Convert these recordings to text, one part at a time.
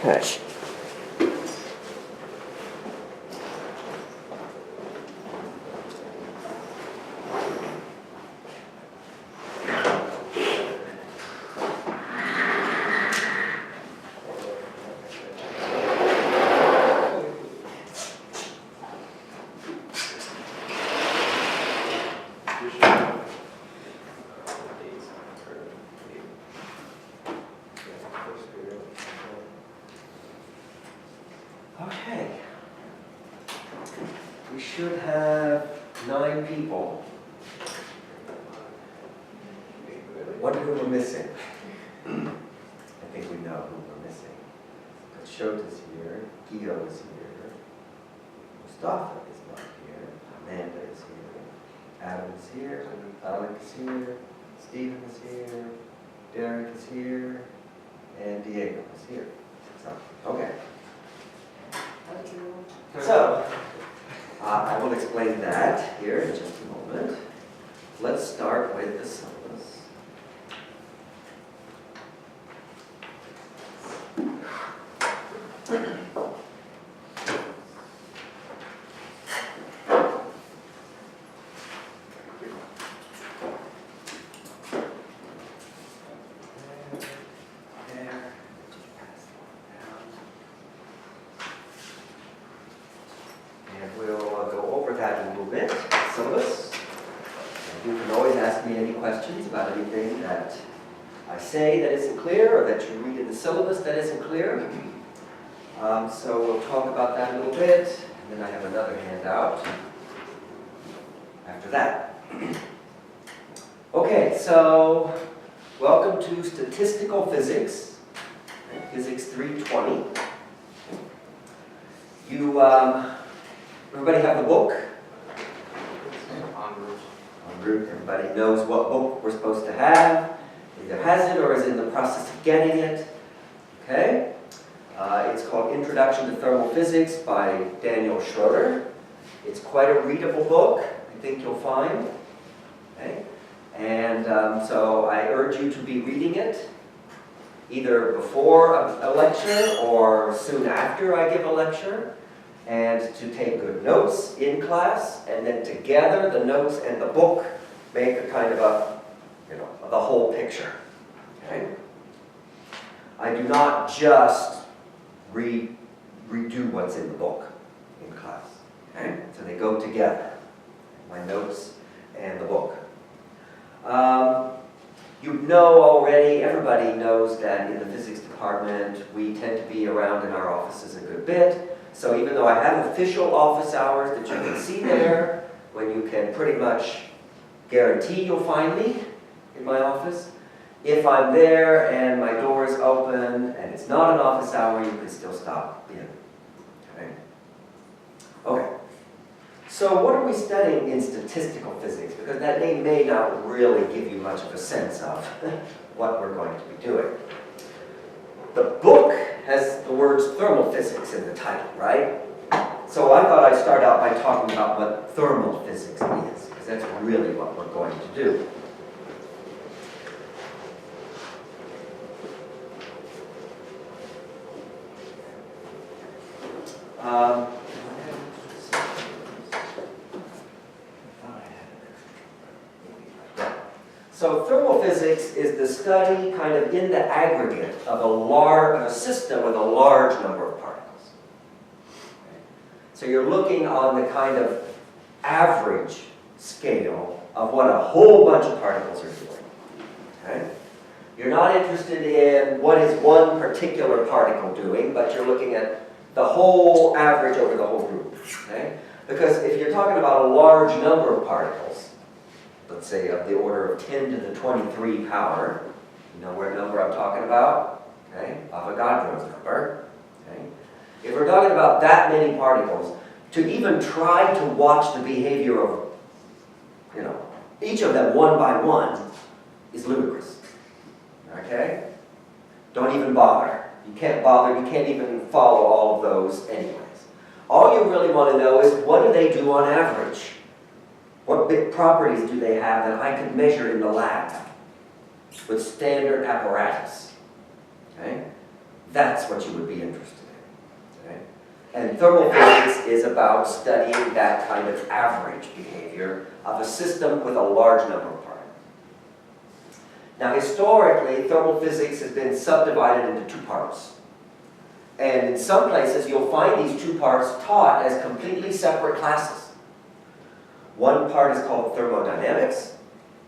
Okay. Okay. We should have 9 people. Wonder who we're missing. I think we know who we're missing. Shota's here, Guido is here, Mustafa is not here, Amanda is here, Adam is here, Alec is here, Stephen is here, Derek is here, and Diego is here. So, okay. So, I will explain that here in just a moment. Let's start with the syllabus. Say that isn't clear, or that you read in the syllabus that isn't clear. So we'll talk about that a little bit, and then I have another handout after that. Okay, so welcome to Statistical Physics, Physics 320. You, everybody have the book? En route. Everybody knows what book we're supposed to have. Either has it or is in the process of getting it. Okay? It's called Introduction to Thermal Physics by Daniel Schroeder. It's quite a readable book, I think you'll find. Okay? And so I urge you to be reading it, either before a lecture or soon after I give a lecture, and to take good notes in class, and then together the notes and the book make a kind of a the whole picture. Okay? I do not just redo what's in the book in class. Okay? So they go together, my notes and the book. You know already, everybody knows that in the physics department we tend to be around in our offices a good bit. So even though I have official office hours that you can see there, when you can pretty much guarantee you'll find me in my office, if I'm there and my door is open and it's not an office hour, you can still stop in. Okay? Okay. So what are we studying in statistical physics? Because that name may not really give you much of a sense of what we're going to be doing. The book has the words thermal physics in the title, right? So I thought I'd start out by talking about what thermal physics is, because that's really what we're going to do. So thermal physics is the study kind of in the aggregate of a system with a large number of particles. Okay. So you're looking on the kind of average scale of what a whole bunch of particles are doing. Okay. You're not interested in what is one particular particle doing, but you're looking at the whole average over the whole group. Okay? Because if you're talking about a large number of particles, let's say of the order of 10 to the 23 power, you know what number I'm talking about? Okay? Avogadro's number. Okay? If we're talking about that many particles, to even try to watch the behavior of, each of them one by one is ludicrous. Okay? Don't even bother. You can't bother, you can't even follow all of those anyways. All you really want to know is, what do they do on average? What big properties do they have that I could measure in the lab with standard apparatus? Okay? That's what you would be interested in. Okay? And thermal physics is about studying that kind of average behavior of a system with a large number of particles. Now, historically, thermal physics has been subdivided into two parts. And in some places, you'll find these two parts taught as completely separate classes. One part is called thermodynamics,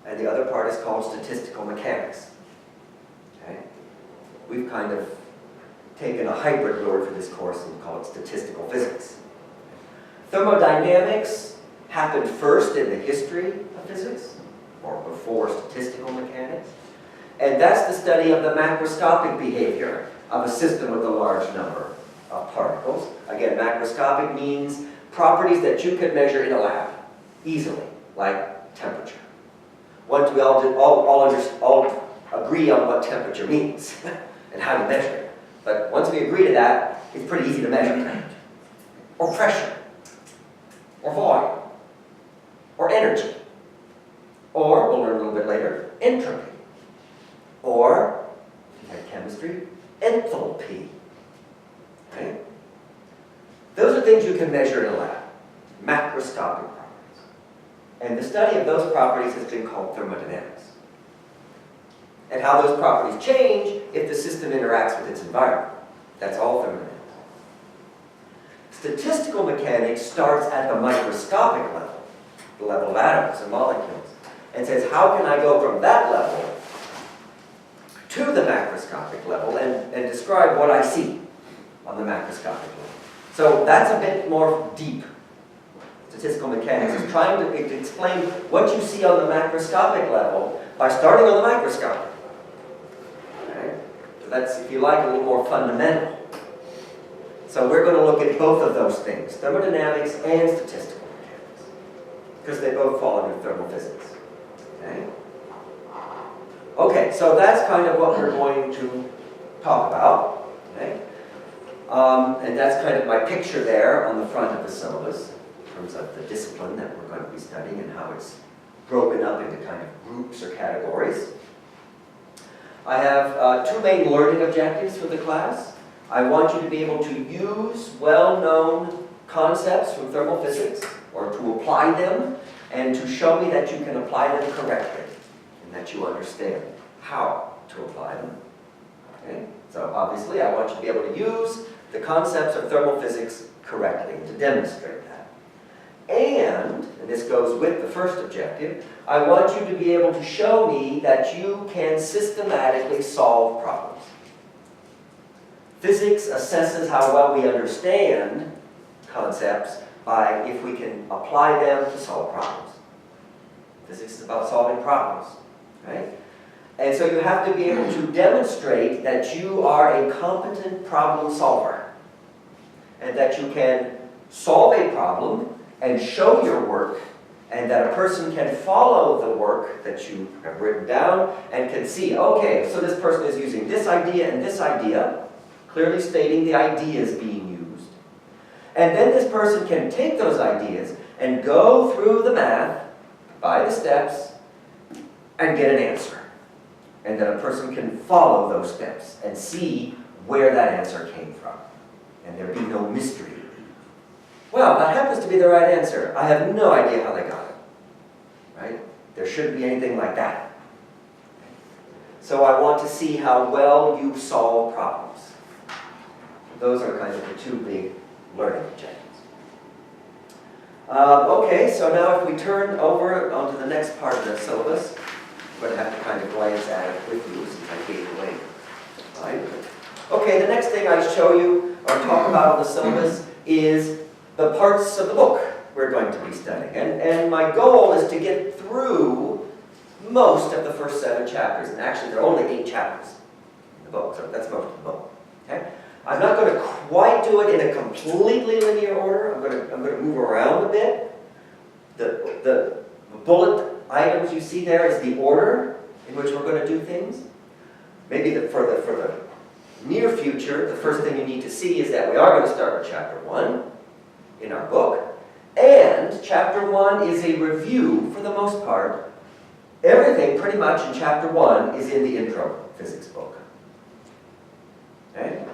and the other part is called statistical mechanics. Okay? We've kind of taken a hybrid word for this course and call it statistical physics. Thermodynamics happened first in the history of physics, or before statistical mechanics. And that's the study of the macroscopic behavior of a system with a large number of particles. Again, macroscopic means properties that you can measure in a lab easily, like temperature. Once we all agree on what temperature means and how to measure it. But once we agree to that, it's pretty easy to measure temperature. Or pressure, or volume, or energy, or, we'll learn a little bit later, entropy, or, if you had chemistry, enthalpy. Okay? Those are things you can measure in a lab, macroscopic properties. And the study of those properties has been called thermodynamics. And how those properties change if the system interacts with its environment. That's all thermodynamics. Statistical mechanics starts at the microscopic level, the level of atoms and molecules, and says, how can I go from that level to the macroscopic level and describe what I see on the macroscopic level. So that's a bit more deep. Statistical mechanics is trying to explain what you see on the macroscopic level by starting on the microscopic. Okay? So that's, if you like, a little more fundamental. So we're going to look at both of those things, thermodynamics and statistical mechanics, because they both fall under thermal physics. Okay? Okay, so that's kind of what we're going to talk about. Okay? And that's kind of my picture there on the front of the syllabus, in terms of the discipline that we're going to be studying and how it's broken up into kind of groups or categories. I have two main learning objectives for the class. I want you to be able to use well-known concepts from thermal physics, or to apply them, and to show me that you can apply them correctly, and that you understand how to apply them. Okay? So obviously I want you to be able to use the concepts of thermal physics correctly, to demonstrate that. And this goes with the first objective, I want you to be able to show me that you can systematically solve problems. Physics assesses how well we understand concepts by if we can apply them to solve problems. Physics is about solving problems, right? And so you have to be able to demonstrate that you are a competent problem solver, and that you can solve a problem and show your work, and that a person can follow the work that you have written down and can see, okay, so this person is using this idea and this idea, clearly stating the ideas being used. And then this person can take those ideas and go through the math by the steps and get an answer. And then a person can follow those steps and see where that answer came from. And there be no mystery. Well, that happens to be the right answer. I have no idea how they got it. Right? There shouldn't be anything like that. So I want to see how well you solve problems. Those are kind of the two big learning objectives. Okay, so now if we turn over onto the next part of the syllabus, I'm going to have to kind of glance at it with you since I gave it away. Right? Okay, the next thing I show you or talk about on the syllabus is the parts of the book we're going to be studying. And my goal is to get through most of the first 7 chapters. And actually, there are only 8 chapters in the book, so that's most of the book. Okay? I'm not going to quite do it in a completely linear order. I'm going to move around a bit. The bullet items you see there is the order in which we're going to do things. Maybe for the near future, the first thing you need to see is that we are going to start with chapter 1 in our book. And chapter 1 is a review, for the most part. Everything pretty much in chapter 1 is in the intro physics book. Okay?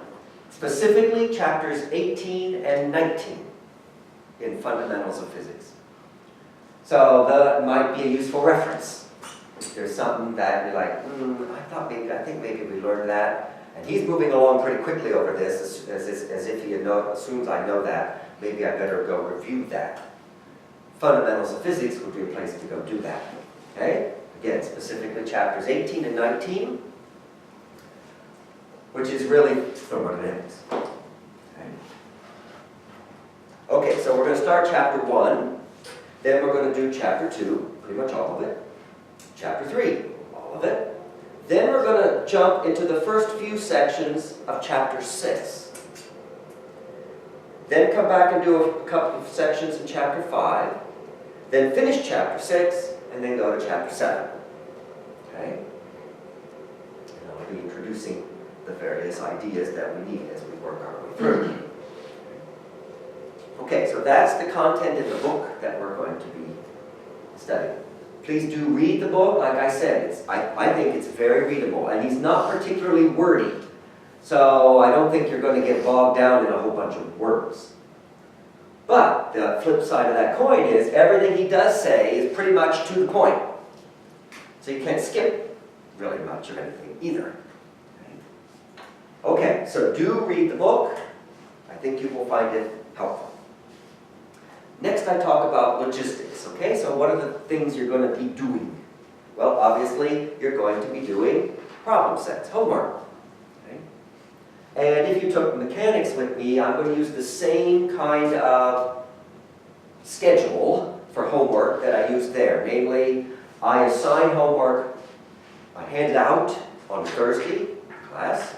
specifically chapters 18 and 19 in Fundamentals of Physics. So that might be a useful reference. If there's something that you're like, I think maybe we learned that. And he's moving along pretty quickly over this, as if he assumes I know that. Maybe I better go review that. Fundamentals of Physics would be a place to go do that. Okay? Again, specifically chapters 18 and 19, which is really thermodynamics. Okay, so we're going to start chapter 1, then we're going to do chapter 2, pretty much all of it, chapter 3, all of it, then we're going to jump into the first few sections of chapter 6, then come back and do a couple of sections in chapter 5, then finish chapter 6, and then go to chapter 7. Okay? And I'll be introducing the various ideas that we need as we work our way through. Okay, so that's the content in the book that we're going to be studying. Please do read the book. Like I said, I think it's very readable, and he's not particularly wordy. So I don't think you're going to get bogged down in a whole bunch of words. But the flip side of that coin is everything he does say is pretty much to the point. So you can't skip really much of anything either. Okay, so do read the book. I think you will find it helpful. Next I talk about logistics, okay? So what are the things you're going to be doing? Well, obviously, you're going to be doing problem sets, homework. Okay? And if you took mechanics with me, I'm going to use the same kind of schedule for homework that I used there. Namely, I assign homework, I hand it out on Thursday, class,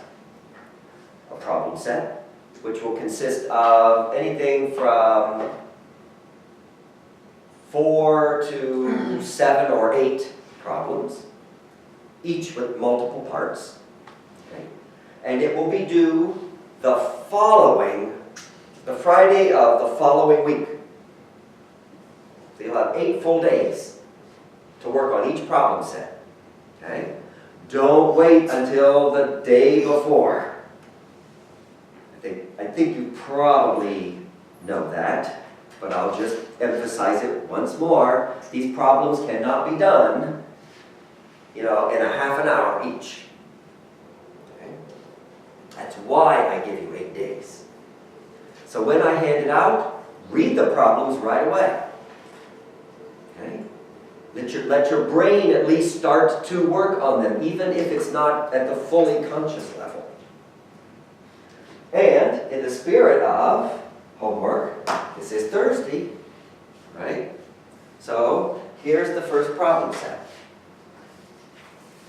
a problem set, which will consist of anything from 4 to 7 or 8 problems, each with multiple parts. Okay? And it will be due the Friday of the following week. So you'll have 8 full days to work on each problem set. Okay? Don't wait until the day before. I think you probably know that. But I'll just emphasize it once more. These problems cannot be done, in a half an hour each. Okay? That's why I give you 8 days. So when I hand it out, read the problems right away. Okay? Let your brain at least start to work on them, even if it's not at the fully conscious level. And in the spirit of homework, this is Thursday, right? So here's the first problem set.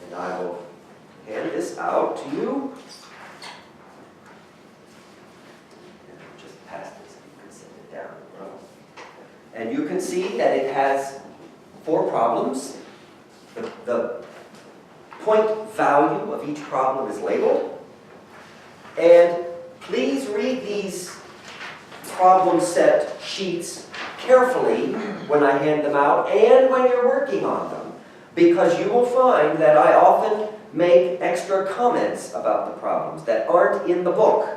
And I will hand this out to you. And I'll just pass this, you can set it down. And you can see that it has 4 problems. The point value of each problem is labeled. And please read these problem set sheets carefully when I hand them out and when you're working on them, because you will find that I often make extra comments about the problems that aren't in the book.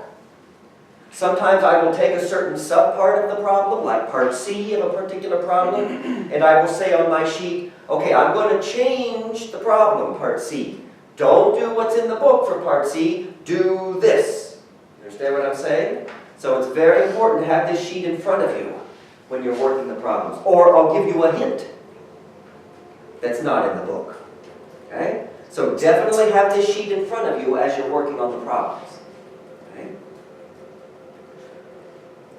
Sometimes I will take a certain subpart of the problem, like part C of a particular problem, and I will say on my sheet, okay, I'm going to change the problem, part C. Don't do what's in the book for part C, do this. Understand what I'm saying? So it's very important to have this sheet in front of you when you're working the problems. Or I'll give you a hint that's not in the book. Okay? So definitely have this sheet in front of you as you're working on the problems. Okay?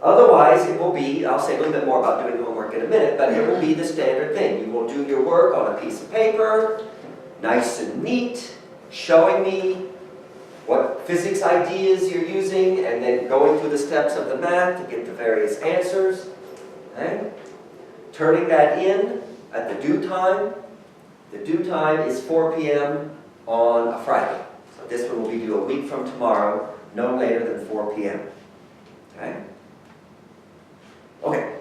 Otherwise, it will be, I'll say a little bit more about doing homework in a minute, but it will be the standard thing. You will do your work on a piece of paper, nice and neat, showing me what physics ideas you're using, and then going through the steps of the math to get the various answers. Okay? Turning that in at the due time. The due time is 4 p.m. on a Friday. So this one will be due a week from tomorrow, no later than 4 p.m. Okay? Okay.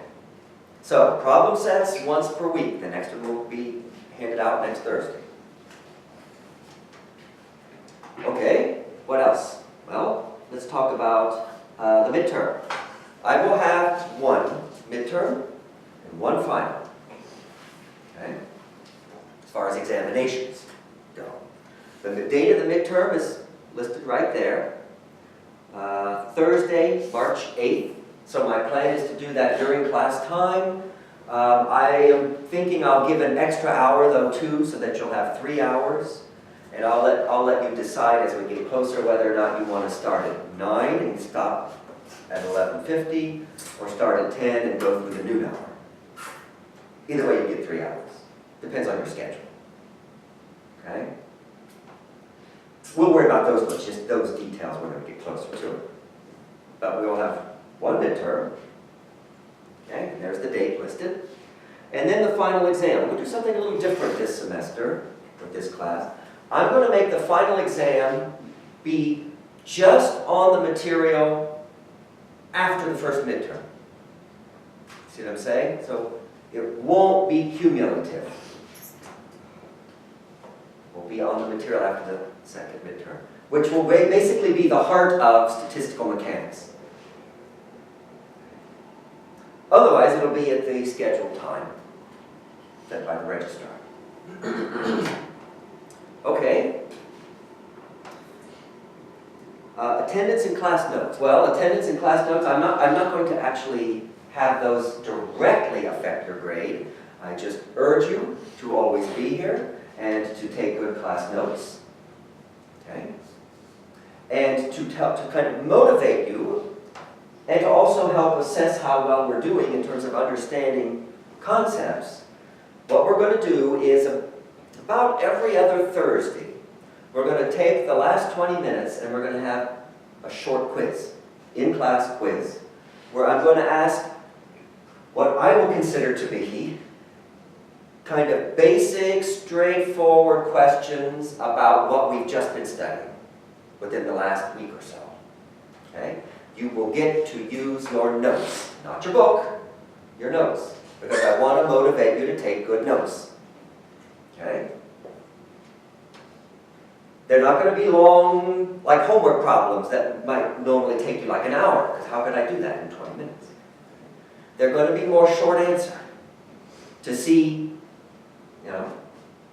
So, problem sets once per week. The next one will be handed out next Thursday. Okay, what else? Well, let's talk about examinations go. The date of the midterm is listed right there. Thursday, March 8th. So my plan is to do that during class time. I am thinking I'll give an extra hour though too, so that you'll have 3 hours. And I'll let you decide as we get closer whether or not you want to start at 9 and stop at 11:50, or start at 10 and go through the noon hour. Either way, you get 3 hours. Depends on your schedule. Okay? We'll worry about those, but just those details when we get closer to it. But we will have one midterm. Okay, and there's the date listed. And then the final exam. We'll do something a little different this semester with this class. I'm going to make the final exam be just on the material after the first midterm. See what I'm saying? So it won't be cumulative. It will be on the material after the second midterm, which will basically be the heart of statistical mechanics. Otherwise, it'll be at the scheduled time set by the registrar. Okay. Attendance and class notes. Well, attendance and class notes, I'm not going to actually have those directly affect your grade. I just urge you to always be here and to take good class notes. Okay? And to kind of motivate you, and to also help assess how well we're doing in terms of understanding concepts. What we're going to do is about every other Thursday, we're going to take the last 20 minutes and we're going to have a short quiz, in-class quiz, where I'm going to ask what I will consider to be kind of basic, straightforward questions about what we've just been studying within the last week or so. Okay? You will get to use your notes, not your book, your notes, because I want to motivate you to take good notes. Okay? They're not going to be long, like homework problems that might normally take you like an hour, because how could I do that in 20 minutes? They're going to be more short answer to see, you know,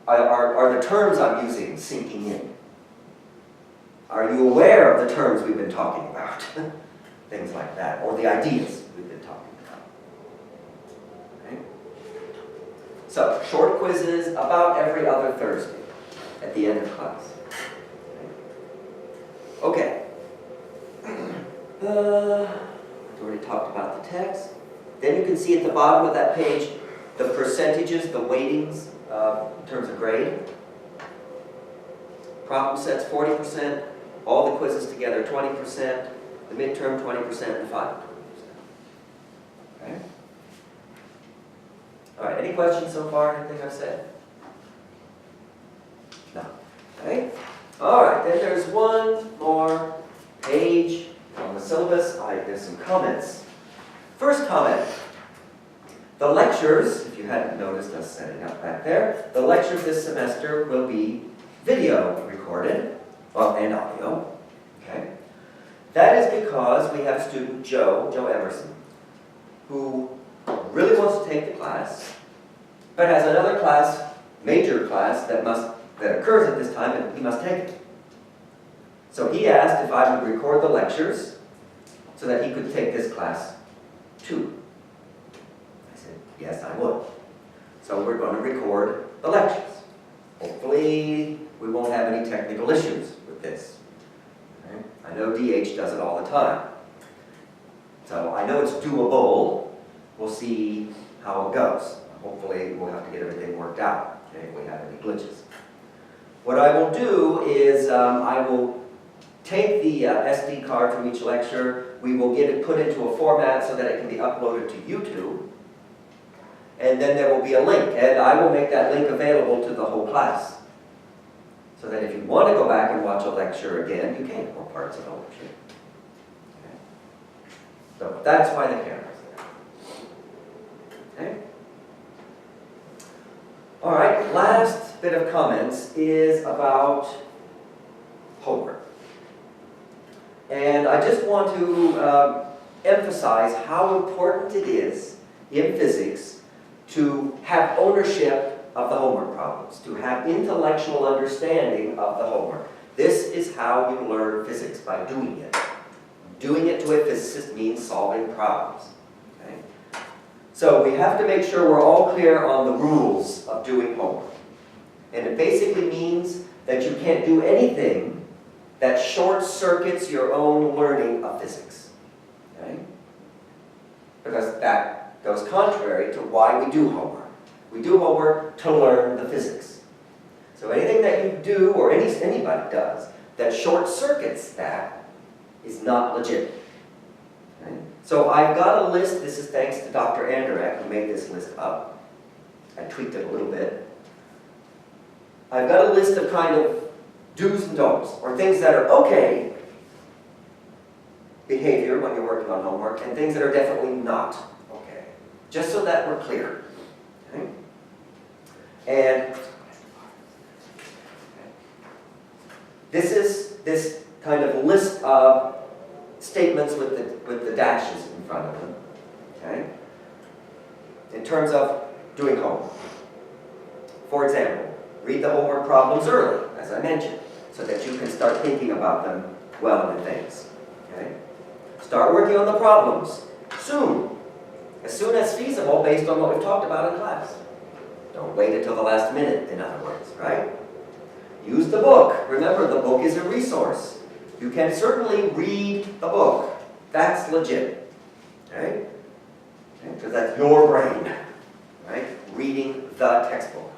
are the terms I'm using sinking in? Are you aware of the terms we've been talking about? Things like that, or the ideas we've been talking about. Okay? So, short quizzes about every other Thursday at the end of class. Okay. I've already talked about the text. Then you can see at the bottom of that page the percentages, the weightings in terms of grade. Problem sets 40%, all the quizzes together 20%, the midterm 20%, and the final 20%. Okay? All right, any questions so far? Anything I've said? No. Okay? All right, then there's one more page on the syllabus. There's some comments. First comment. The lectures, if you hadn't noticed us setting up back there, the lectures this semester will be video recorded, well, and audio. Okay? That is because we have student Joe Emerson, who really wants to take the class, but has another class, major class, that occurs at this time, and he must take it. So he asked if I would record the lectures so that he could take this class too. I said, yes, I would. So we're going to record the lectures. Hopefully, we won't have any technical issues with this. Okay? I know DH does it all the time. So I know it's doable. We'll see how it goes. Hopefully, we'll have to get everything worked out, okay, if we have any glitches. What I will do is I will take the SD card from each lecture. We will get it put into a format so that it can be uploaded to YouTube. And then there will be a link, and I will make that link available to the whole class. So that if you want to go back and watch a lecture again, you can, or parts of a lecture. Okay. So that's why the camera's there. Okay? All right, last bit of comments is about homework. And I just want to emphasize how important it is in physics to have ownership of the homework problems, to have intellectual understanding of the homework. This is how you learn physics, by doing it. Doing it to a physicist means solving problems. Okay? So we have to make sure we're all clear on the rules of doing homework. And it basically means that you can't do anything that short-circuits your own learning of physics. Okay? Because that goes contrary to why we do homework. We do homework to learn the physics. So anything that you do, or anybody does, that short-circuits that is not legit. Okay? So I've got a list. This is thanks to Dr. Anderek, who made this list up. I tweaked it a little bit. I've got a list of kind of do's and don'ts, or things that are okay behavior when you're working on homework, and things that are definitely not okay. Just so that we're clear. Okay? And this is this kind of list of statements with the dashes in front of them. Okay? In terms of doing homework. For example, read the homework problems early, as I mentioned, so that you can start thinking about them well in advance. Okay? Start working on the problems soon as feasible, based on what we've talked about in class. Don't wait until the last minute, in other words, right? Use the book. Remember, the book is a resource. You can certainly read the book. That's legit. Okay? Because that's your brain, right? Reading the textbook.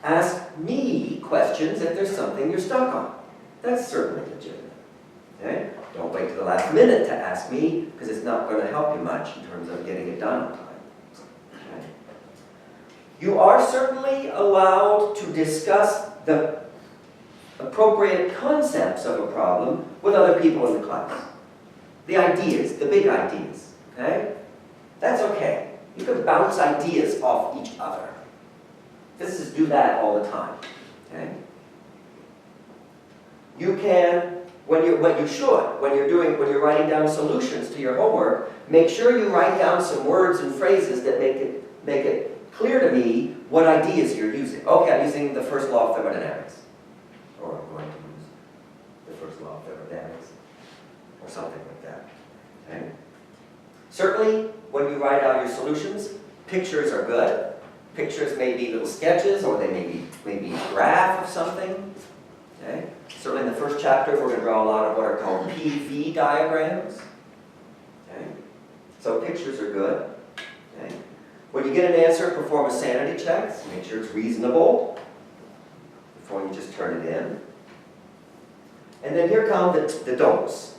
Ask me questions if there's something you're stuck on. That's certainly legitimate. Okay? Don't wait till the last minute to ask me, because it's not going to help you much in terms of getting it done on time. Okay? You are certainly allowed to discuss the appropriate concepts of a problem with other people in the class. The ideas, the big ideas. Okay? That's okay. You can bounce ideas off each other. Physicists do that all the time. Okay? You can, when you're writing down solutions to your homework, make sure you write down some words and phrases that make it clear to me what ideas you're using. Okay, I'm using the first law of thermodynamics. Or I'm going to use the first law of thermodynamics. Or something like that. Okay? Certainly, when you write out your solutions, pictures are good. Pictures may be little sketches, or they may be a graph of something. Okay? Certainly in the first chapter, we're going to draw a lot of what are called PV diagrams. Okay? So pictures are good. Okay? When you get an answer, perform a sanity check. Make sure it's reasonable before you just turn it in. And then here come the don'ts.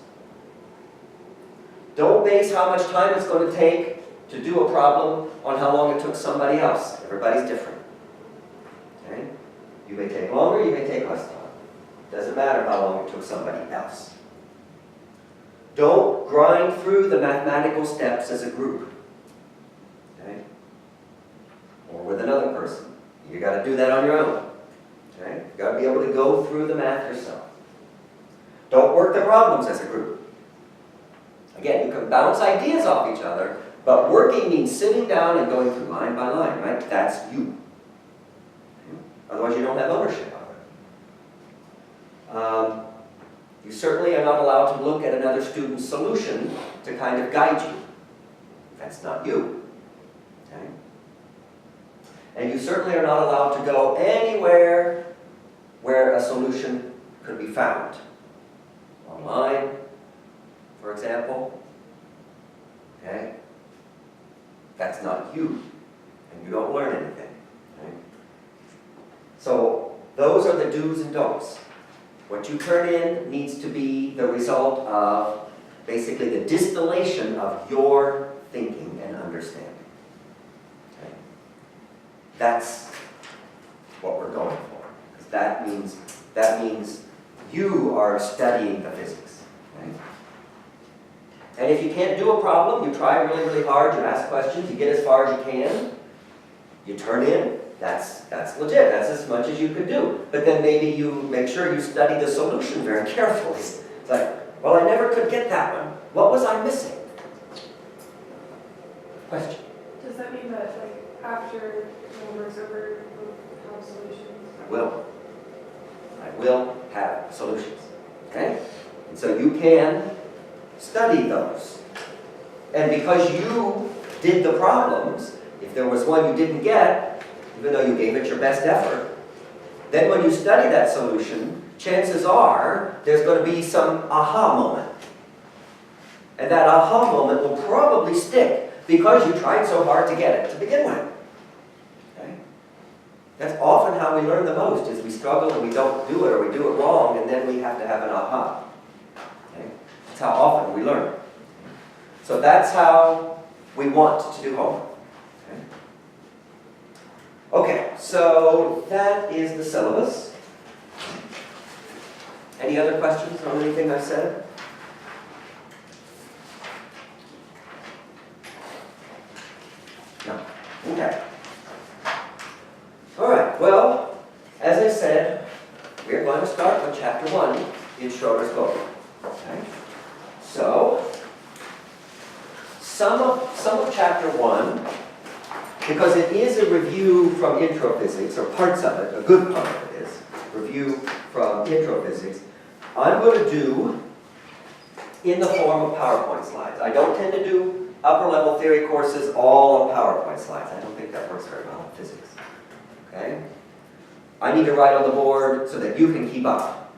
Don't base how much time it's going to take to do a problem on how long it took somebody else. Everybody's different. Okay? You may take longer, you may take less time. Doesn't matter how long it took somebody else. Don't grind through the mathematical steps as a group. Okay? Or with another person. You got to do that on your own. Okay? You got to be able to go through the math yourself. Don't work the problems as a group. Again, you can bounce ideas off each other, but working means sitting down and going through line by line, right? That's you. Okay? Otherwise, you don't have ownership of it. You certainly are not allowed to look at another student's solution to kind of guide you. That's not you. Okay? And you certainly are not allowed to go anywhere where a solution could be found. Online, for example. Okay? That's not you. And you don't learn anything. Okay? So those are the do's and don'ts. What you turn in needs to be the result of basically the distillation of your thinking and understanding. Okay? That's what we're going for. Because that means you are studying the physics. Okay? And if you can't do a problem, you try really, really hard, you ask questions, you get as far as you can, you turn in, that's legit, that's as much as you could do. But then maybe you make sure you study the solution very carefully. It's like, well, I never could get that one. What was I missing? Question? Does that mean that, like, after the numbers over, have solutions? I will have solutions, okay? And so you can study those. And because you did the problems, if there was one you didn't get, even though you gave it your best effort, then when you study that solution, chances are there's going to be some aha moment. And that aha moment will probably stick because you tried so hard to get it to begin with. Okay? That's often how we learn the most, is we struggle and we don't do it, or we do it wrong, and then we have to have an aha. Okay? That's how often we learn. So that's how we want to do homework. Okay, so that is the syllabus. Any other questions on anything I've said? No. Okay. All right, well, as I said, we're going to start with Chapter 1 in Schroeder's book. Okay? So, some of Chapter 1, because it is a review from intro physics, or parts of it, a good part of it is, review from intro physics, I'm going to do in the form of PowerPoint slides. I don't tend to do upper level theory courses all on PowerPoint slides. I don't think that works very well in physics. Okay? I need to write on the board so that you can keep up.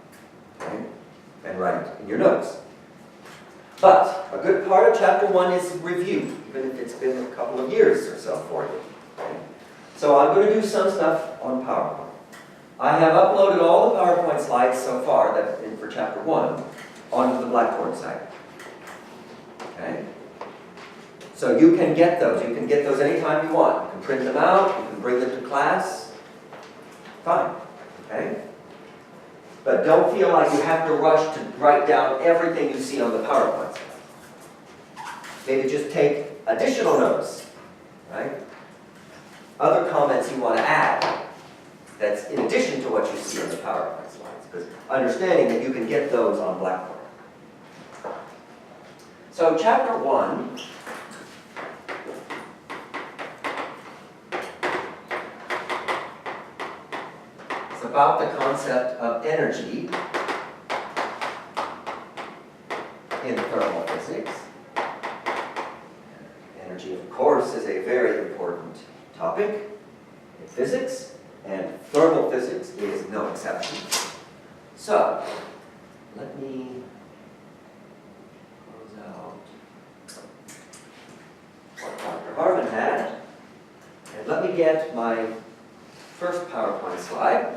Okay? And write in your notes. But a good part of Chapter 1 is review, even if it's been a couple of years or so for you. Okay? So I'm going to do some stuff on PowerPoint. I have uploaded all the PowerPoint slides so far that for Chapter 1 onto the Blackboard site. Okay? So you can get those. You can get those anytime you want. You can print them out. You can bring them to class. Fine. Okay? But don't feel like you have to rush to write down everything you see on the PowerPoint slide. Maybe just take additional notes, right? Other comments you want to add that's in addition to what you see on the PowerPoint slides, because understanding that you can get those on Blackboard. So Chapter 1 is about the concept of energy in thermal physics. Energy, of course, is a very important topic in physics, and thermal physics is no exception. So, let me close out what Dr. Harmon had, and let me get my first PowerPoint slide.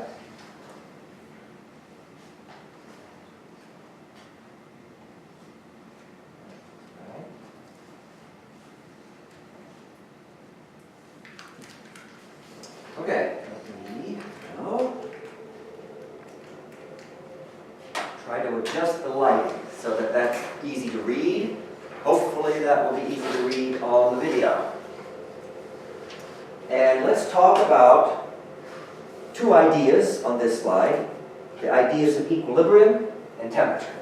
Okay, let me now try to adjust the lighting so that that's easy to read. Hopefully that will be easy to read on the video. And let's talk about two ideas on this slide. The ideas of equilibrium and temperature.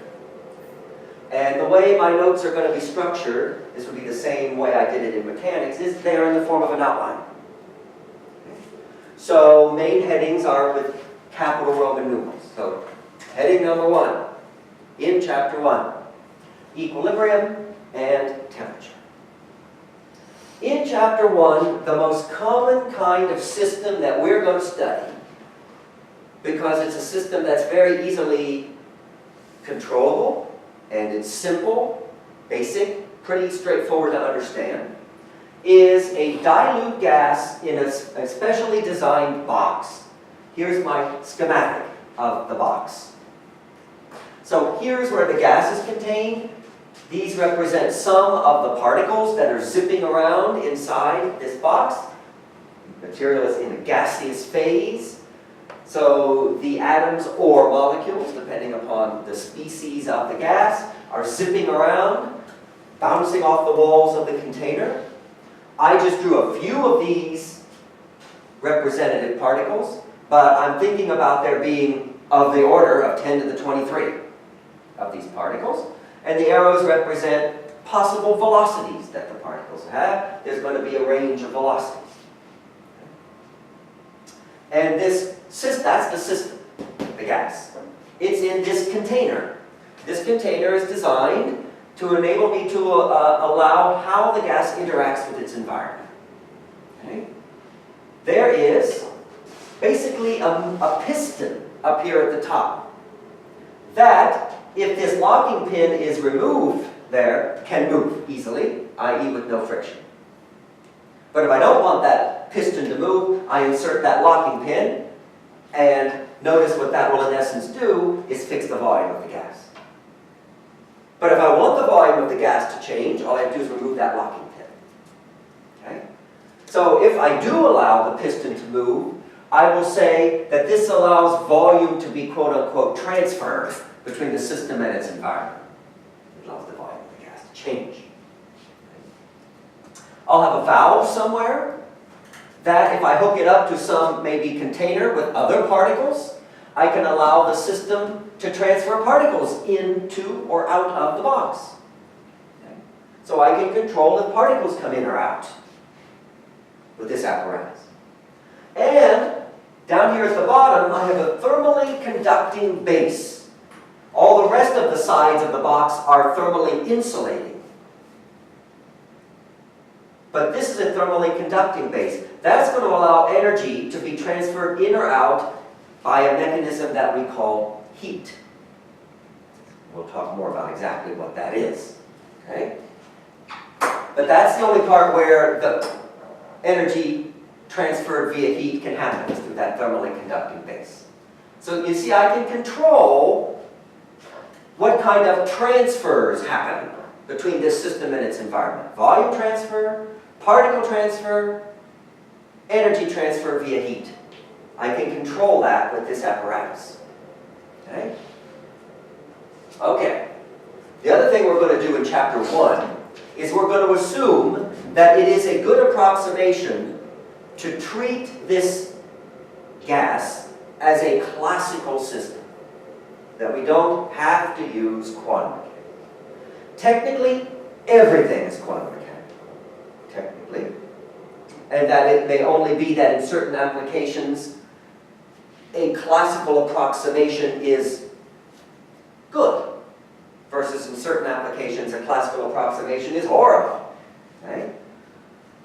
And the way my notes are going to be structured, this would be the same way I did it in mechanics, is they're in the form of an outline. So main headings are with capital Roman numerals. So heading number 1 in Chapter 1, equilibrium and temperature. In Chapter 1, the most common kind of system that we're going to study, because it's a system that's very easily controllable, and it's simple, basic, pretty straightforward to understand, is a dilute gas in a specially designed box. Here's my schematic of the box. So here's where the gas is contained. These represent some of the particles that are zipping around inside this box. The material is in a gaseous phase. So the atoms or molecules, depending upon the species of the gas, are zipping around, bouncing off the walls of the container. I just drew a few of these representative particles, but I'm thinking about there being of the order of 10 to the 23 of these particles. And the arrows represent possible velocities that the particles have. There's going to be a range of velocities. And that's the system, the gas. It's in this container. This container is designed to enable me to allow how the gas interacts with its environment. Okay? There is basically a piston up here at the top that, if this locking pin is removed there, can move easily, i.e. with no friction. But if I don't want that piston to move, I insert that locking pin, and notice what that will in essence do is fix the volume of the gas. But if I want the volume of the gas to change, all I have to do is remove that locking pin. Okay? So if I do allow the piston to move, I will say that this allows volume to be quote-unquote transferred between the system and its environment. It allows the volume of the gas to change. I'll have a valve somewhere that, if I hook it up to some maybe container with other particles, I can allow the system to transfer particles into or out of the box. Okay? So I can control if particles come in or out with this apparatus. And down here at the bottom, I have a thermally conducting base. All the rest of the sides of the box are thermally insulating. But this is a thermally conducting base. That's going to allow energy to be transferred in or out by a mechanism that we call heat. We'll talk more about exactly what that is. Okay? But that's the only part where the energy transferred via heat can happen, is through that thermally conducting base. So you see, I can control what kind of transfers happen between this system and its environment. Volume transfer, particle transfer, energy transfer via heat. I can control that with this apparatus. Okay? Okay. The other thing we're going to do in chapter 1 is we're going to assume that it is a good approximation to treat this gas as a classical system, that we don't have to use quantum mechanics. Technically, everything is quantum mechanical, technically, and that it may only be that in certain applications a classical approximation is good, versus in certain applications a classical approximation is horrible. Okay?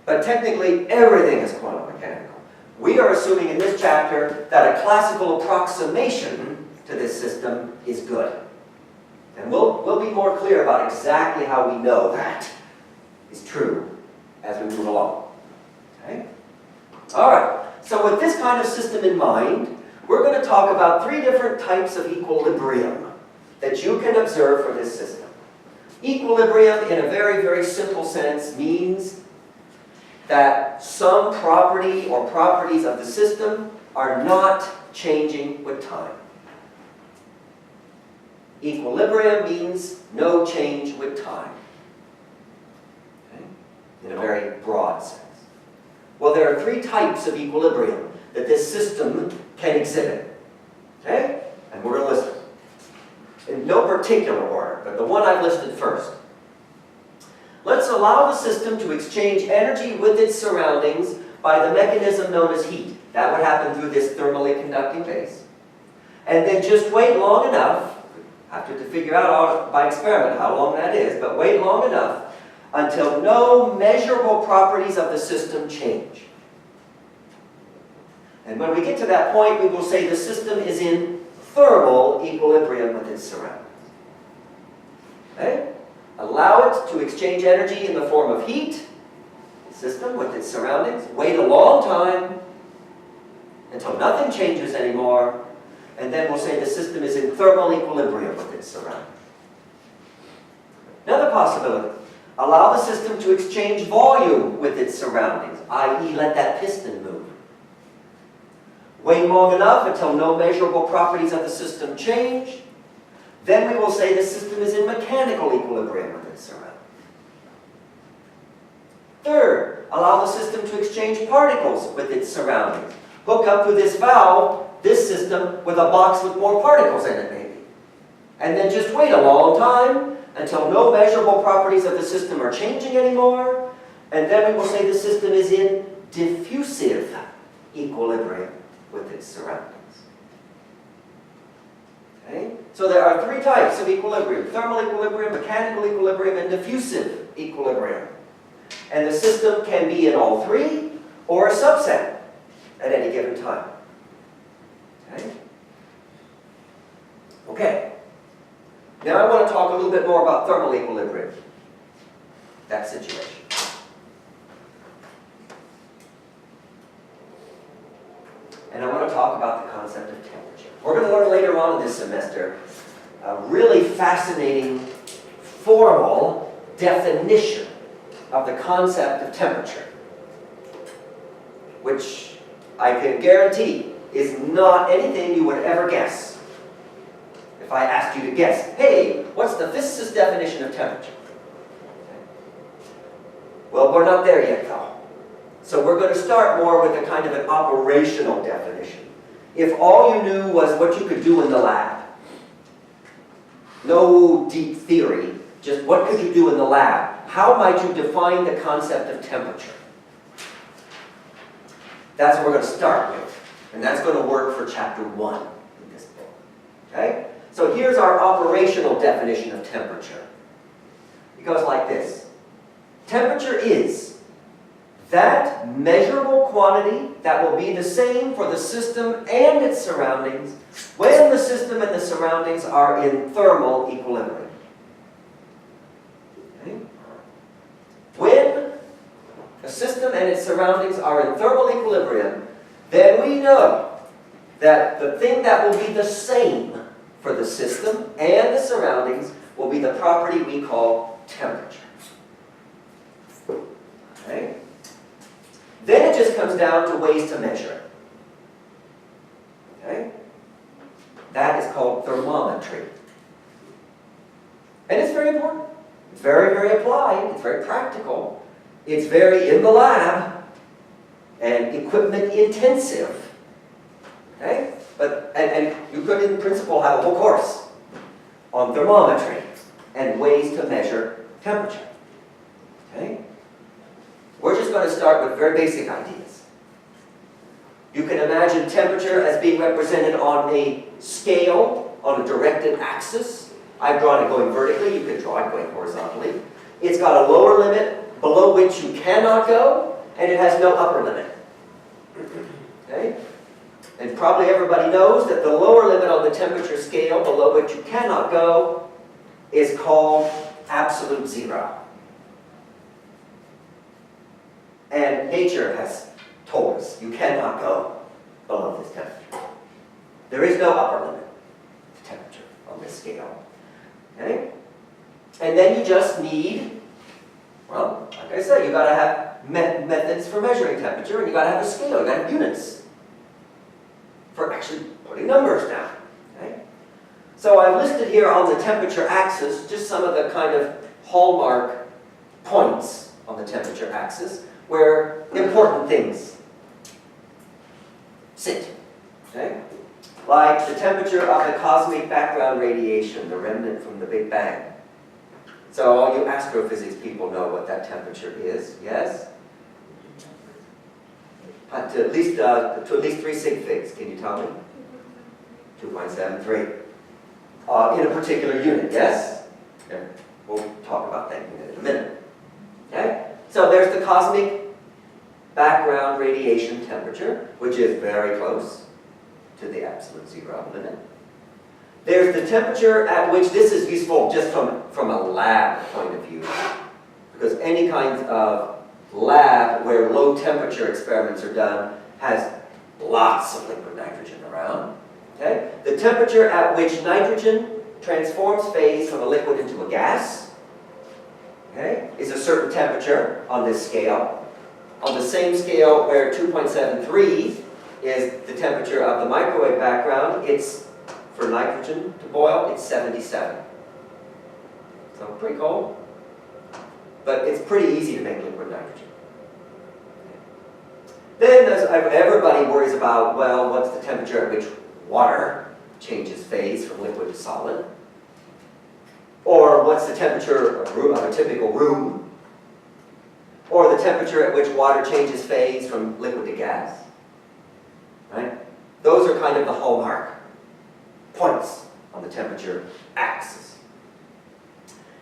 But technically, everything is quantum mechanical. We are assuming in this chapter that a classical approximation to this system is good. And we'll be more clear about exactly how we know that is true as we move along. Okay? All right. So with this kind of system in mind, we're going to talk about 3 different types of equilibrium that you can observe for this system. Equilibrium, in a very, very simple sense, means that some property or properties of the system are not changing with time. Equilibrium means no change with time, okay? In a very broad sense. Well, there are 3 types of equilibrium that this system can exhibit. Okay? And we're going to list them in no particular order, but the one I've listed first. Let's allow the system to exchange energy with its surroundings by the mechanism known as heat. That would happen through this thermally conducting base. And then just wait long enough, have to figure out by experiment how long that is, but wait long enough until no measurable properties of the system change. And when we get to that point, we will say the system is in thermal equilibrium with its surroundings. Okay? Allow it to exchange energy in the form of heat, the system with its surroundings. Wait a long time until nothing changes anymore, and then we'll say the system is in thermal equilibrium with its surroundings. Another possibility, allow the system to exchange volume with its surroundings, i.e. let that piston move. Wait long enough until no measurable properties of the system change. Then we will say the system is in mechanical equilibrium with its surroundings. Third, allow the system to exchange particles with its surroundings. Hook up to this valve, this system, with a box with more particles in it maybe. And then just wait a long time until no measurable properties of the system are changing anymore. And then we will say the system is in diffusive equilibrium with its surroundings. Okay? So there are three types of equilibrium: thermal equilibrium, mechanical equilibrium, and diffusive equilibrium. And the system can be in all three or a subset at any given time. Okay? Okay. Now I want to talk a little bit more about thermal equilibrium, that situation. And I want to talk about the concept of temperature. We're going to learn later on in this semester a really fascinating formal definition of the concept of temperature, which I can guarantee is not anything you would ever guess. If I asked you to guess, hey, what's the physicist definition of temperature? Well, we're not there yet, though. So we're going to start more with a kind of an operational definition. If all you knew was what you could do in the lab, no deep theory, just what could you do in the lab? How might you define the concept of temperature? That's what we're going to start with. And that's going to work for chapter 1 in this book. Okay? So here's our operational definition of temperature. It goes like this. Temperature is that measurable quantity that will be the same for the system and its surroundings when the system and the surroundings are in thermal equilibrium. Okay? When a system and its surroundings are in thermal equilibrium, then we know that the thing that will be the same for the system and the surroundings will be the property we call temperature. Okay? Then it just comes down to ways to measure it. Okay? That is called thermometry. And it's very important. It's very, very applied. It's very practical. It's very in the lab and equipment intensive. Okay? And you could, in principle, have a whole course on thermometry and ways to measure temperature. Okay? We're just going to start with very basic ideas. You can imagine temperature as being represented on a scale, on a directed axis. I've drawn it going vertically. You can draw it going horizontally. It's got a lower limit below which you cannot go, and it has no upper limit. Okay? And probably everybody knows that the lower limit on the temperature scale below which you cannot go is called absolute zero. And nature has told us you cannot go below this temperature. There is no upper limit to temperature on this scale. Okay? And then you just need, well, like I said, you've got to have methods for measuring temperature, and you've got to have a scale, you've got to have units for actually putting numbers down. Okay? So I've listed here on the temperature axis just some of the kind of hallmark points on the temperature axis where important things sit. Okay? Like the temperature of the cosmic background radiation, the remnant from the Big Bang. So all you astrophysics people know what that temperature is, yes? To at least 3 sig figs, can you tell me? 2.73. In a particular unit, yes? Yeah. We'll talk about that unit in a minute. Okay? So there's the cosmic background radiation temperature, which is very close to the absolute zero limit. There's the temperature at which, this is useful just from a lab point of view, because any kind of lab where low temperature experiments are done has lots of liquid nitrogen around. Okay? The temperature at which nitrogen transforms phase from a liquid into a gas, okay, is a certain temperature on this scale. On the same scale where 2.73 is the temperature of the microwave background, it's, for nitrogen to boil, it's 77. So pretty cold, but it's pretty easy to make liquid nitrogen. Then everybody worries about, well, what's the temperature at which water changes phase from liquid to solid? Or what's the temperature of a typical room? Or the temperature at which water changes phase from liquid to gas? Right? Those are kind of the hallmark points on the temperature axis.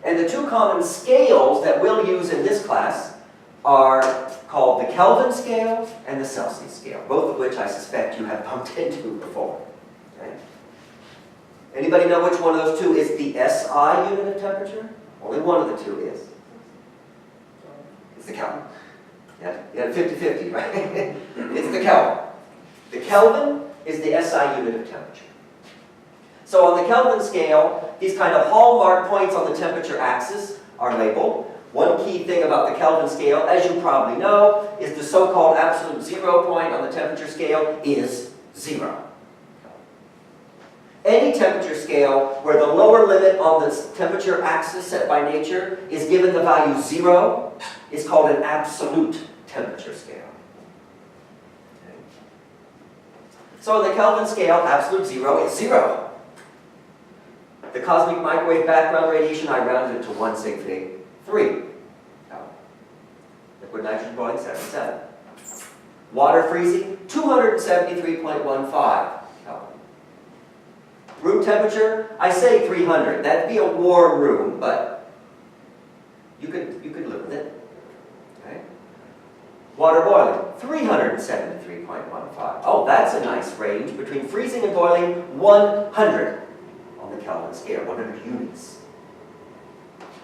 And the two common scales that we'll use in this class are called the Kelvin scale and the Celsius scale, both of which I suspect you have bumped into before. Okay? Anybody know which one of those two is the SI unit of temperature? Only one of the two is. It's the Kelvin. Yeah, 50-50, right? It's the Kelvin. The Kelvin is the SI unit of temperature. So on the Kelvin scale, these kind of hallmark points on the temperature axis are labeled. One key thing about the Kelvin scale, as you probably know, is the so-called absolute zero point on the temperature scale is 0. Any temperature scale where the lower limit on the temperature axis set by nature is given the value 0 is called an absolute temperature scale. Okay. So on the Kelvin scale, absolute 0 is 0. The cosmic microwave background radiation, I rounded it to 1 sig fig 3. Kelvin. Liquid nitrogen boiling, 77. Water freezing, 273.15 Kelvin. Room temperature, I say 300. That'd be a warm room, but you could live with it. Okay. Water boiling, 373.15. Oh, that's a nice range between freezing and boiling, 100 on the Kelvin scale, 100 units.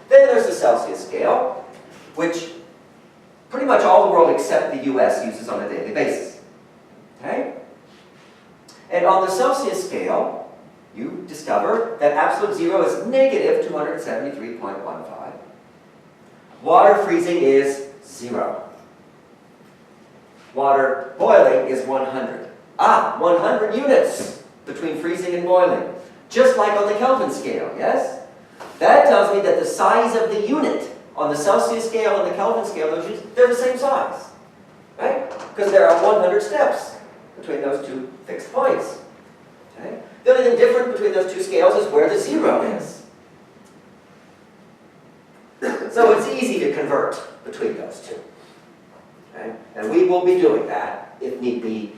Then there's the Celsius scale, which pretty much all the world except the US uses on a daily basis. Okay? And on the Celsius scale, you discover that absolute 0 is negative 273.15. Water freezing is 0. Water boiling is 100. 100 units between freezing and boiling. Just like on the Kelvin scale, yes? That tells me that the size of the unit on the Celsius scale and the Kelvin scale, they're the same size. Right? Because there are 100 steps between those two fixed points. Okay? The only thing different between those two scales is where the 0 is. So it's easy to convert between those two. Okay? And we will be doing that, if need be,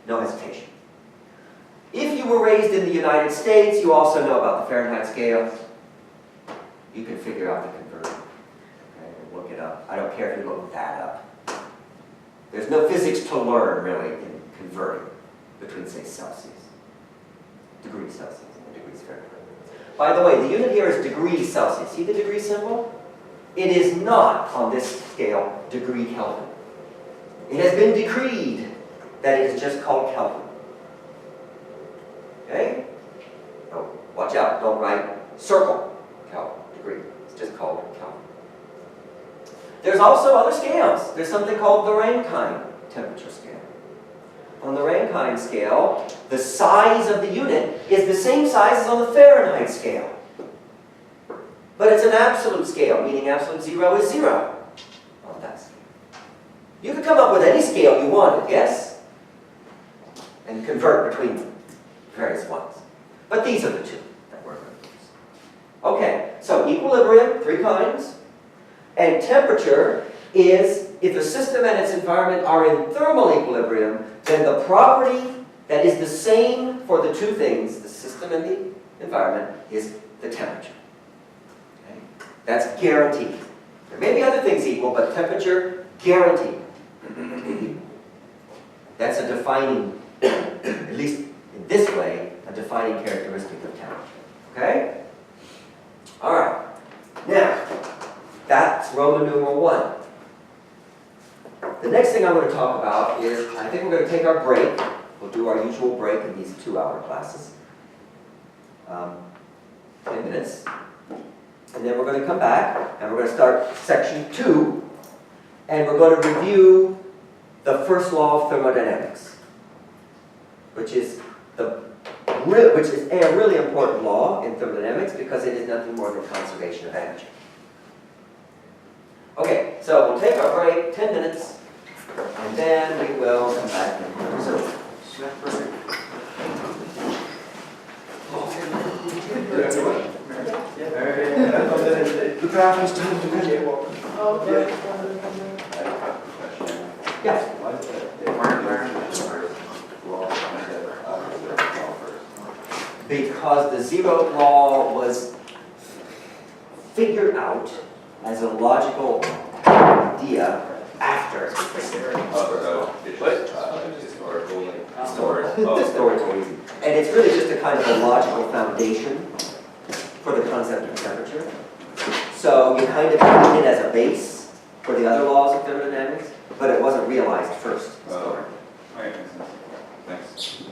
no hesitation. If you were raised in the United States, you also know about the Fahrenheit scale. You can figure out the conversion. Okay? Look it up. I don't care if you look that up. There's no physics to learn, really, in converting between, say, Celsius. Degrees Celsius and degrees Fahrenheit. By the way, the unit here is degrees Celsius. See the degree symbol? It is not, on this scale, degree Kelvin. It has been decreed that it is just called Kelvin. Okay? Oh, watch out, don't write circle Kelvin, degree. It's just called Kelvin. There's also other scales. There's something called the Rankine temperature scale. On the Rankine scale, the size of the unit is the same size as on the Fahrenheit scale. But it's an absolute scale, meaning absolute 0 is 0 on that scale. You could come up with any scale you wanted, yes? And convert between various ones. But these are the two that we're going to use. Okay, so equilibrium, 3 kinds. And temperature is, if a system and its environment are in thermal equilibrium, then the property that is the same for the two things, the system and the environment, is the temperature. Okay? That's guaranteed. There may be other things equal, but temperature, guaranteed. That's a defining, at least in this way, a defining characteristic of temperature. Okay? All right. Now, that's Roman numeral 1. The next thing I'm going to talk about is, I think we're going to take our break. We'll do our usual break in these 2-hour classes. 10 minutes. And then we're going to come back, and we're going to start section 2. And we're going to review the first law of thermodynamics, which is a really important law in thermodynamics because it is nothing more than conservation of energy. Okay, so we'll take our break, 10 minutes, and then we will come back and resume. The draft was done to me. Yeah. Why is that? Because the zeroth law was figured out as a logical idea after the historical reason. And it's really just a kind of a logical foundation for the concept of temperature. So you kind of need it as a base for the other laws of thermodynamics, but it wasn't realized first. Okay, makes sense. Thanks.